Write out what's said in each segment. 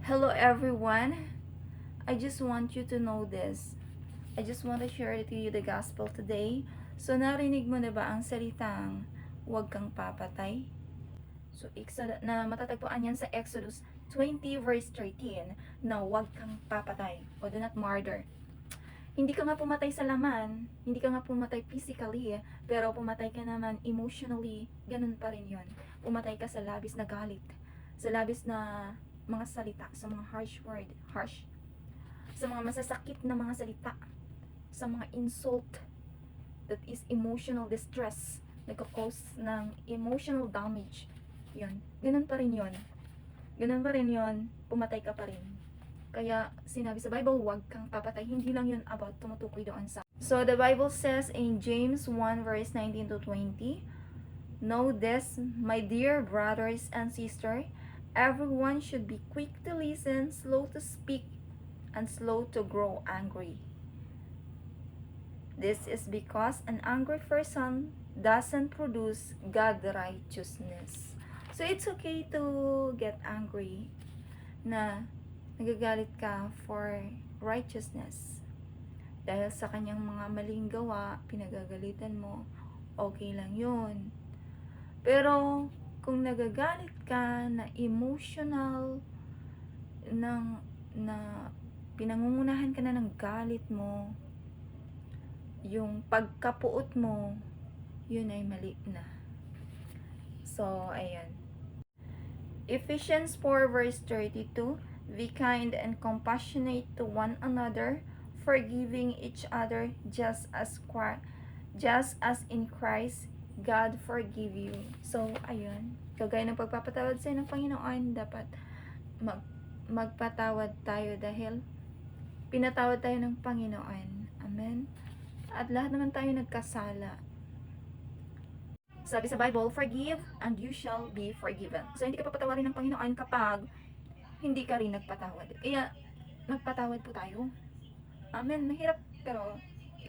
Hello everyone. I just want you to know this. I just want to share to you the gospel today. So narinig mo na ba ang salitang huwag kang papatay? So na matatagpuan yan sa Exodus 20 verse 13 na huwag kang papatay o do not murder. Hindi ka nga pumatay sa laman, hindi ka nga pumatay physically, pero pumatay ka naman emotionally, ganun pa rin yun. Pumatay ka sa labis na galit, sa labis na mga salita, sa mga harsh, sa mga masasakit na mga salita, sa mga insult that is emotional distress, nagka-cause ng emotional damage. Yun, ganun pa rin yun. Ganun pa rin yun, pumatay ka pa rin. Kaya sinabi sa Bible, huwag kang papatay. Hindi lang yun about tumutukoy doon sa. So the Bible says in James 1 verse 19 to 20, know this, my dear brothers and sisters, everyone should be quick to listen, slow to speak, and slow to grow angry. This is because an angry person doesn't produce God righteousness. So it's okay to get angry na nagagalit ka for righteousness. Dahil sa kanyang mga maling gawa, pinagagalitan mo, okay lang yun. Pero, kung nagagalit ka na emotional, na pinangungunahan ka na ng galit mo, yung pagkapuot mo, yun ay mali na. So, ayan. Ephesians 4 verse 32, be kind and compassionate to one another, forgiving each other just as in Christ God forgive you. So, ayun. Kagaya ng pagpapatawad sa'yo ng Panginoon, dapat magpatawad tayo dahil pinatawad tayo ng Panginoon. Amen? At lahat naman tayo nagkasala. Sabi sa Bible, forgive and you shall be forgiven. So, hindi ka papatawarin ng Panginoon kapag hindi ka rin nagpatawad. Kaya, magpatawad po tayo. Amen. Mahirap, pero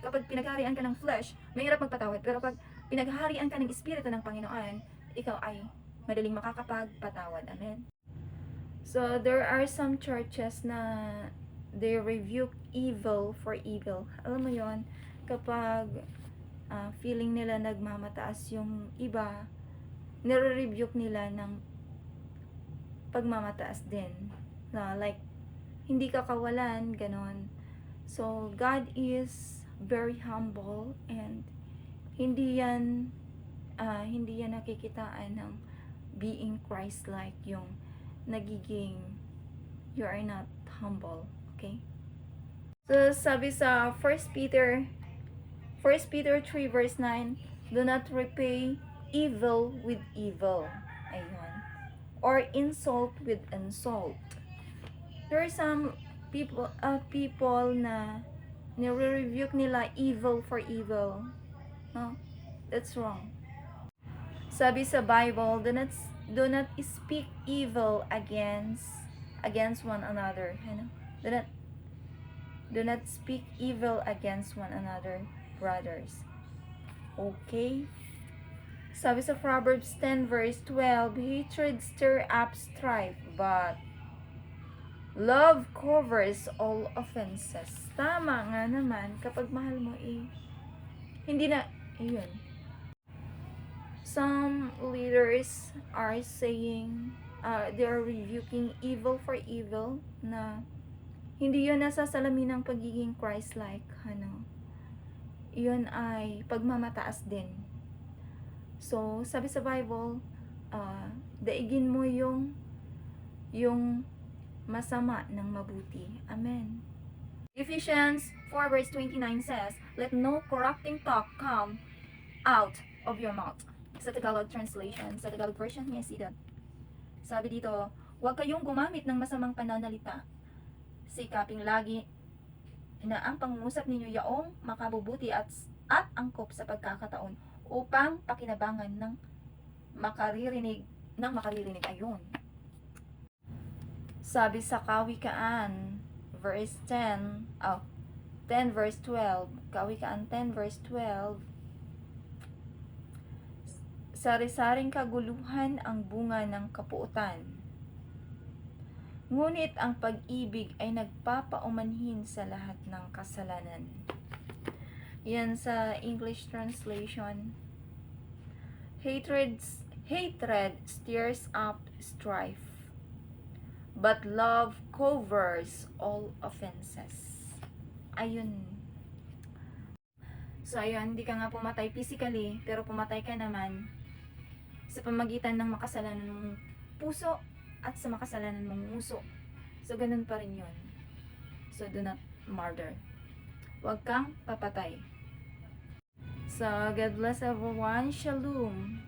kapag pinaghaharian ka ng flesh, mahirap magpatawad. Pero pag pinaghaharian ka ng Espiritu ng Panginoon, ikaw ay madaling makakapagpatawad. Amen. So, there are some churches na they rebuke evil for evil. Alam mo yon, kapag feeling nila nagmamataas yung iba, nire-rebuke nila ng pagmamataas din. Like, hindi ka kawalan, ganon. So, God is very humble and hindi yan nakikitaan ng being Christ-like, yung nagiging you are not humble. Okay? So, sabi sa 1 Peter 3 verse 9, do not repay evil with evil. Ayun. Or insult with insult. There are some people na nire-rebuke nila evil for evil. No? That's wrong. Sabi sa Bible, do not speak evil against one another. Ano? Do not speak evil against one another, brothers. Okay? Sabi sa Proverbs 10 verse 12, hatred stir up strife, but love covers all offenses. Tama nga naman, kapag mahal mo hindi na, yun. Some leaders are saying, they are rebuking evil for evil, na hindi yun nasa salamin ng pagiging Christ-like, ano. Yun ay pagmamataas din. So, sabi sa Bible, daigin mo yung masama ng mabuti. Amen. Ephesians 4 verse 29 says, let no corrupting talk come out of your mouth. Sa Tagalog translation, sa Tagalog version niya, see that. Sabi dito, huwag kayong gumamit ng masamang pananalita. Sikaping lagi na ang pangungusap ninyo yaong makabubuti at angkop sa pagkakataon upang pakinabangan ng makaririnig ayun. Sabi sa Kawikaan verse 10 verse 12, Kawikaan 10 verse 12, sari-saring kaguluhan ang bunga ng kapuutan, Ngunit ang pag-ibig ay nagpapaumanhin sa lahat ng kasalanan. Yan sa English translation. Hatred stirs up strife, but love covers all offenses. Ayun. So, ayun, hindi ka nga pumatay physically, pero pumatay ka naman sa pamagitan ng makasalanan mong puso at sa makasalanan mong nguso. So, ganun pa rin yun. So, do not murder. Huwag kang papatay. So, God bless everyone. Shalom.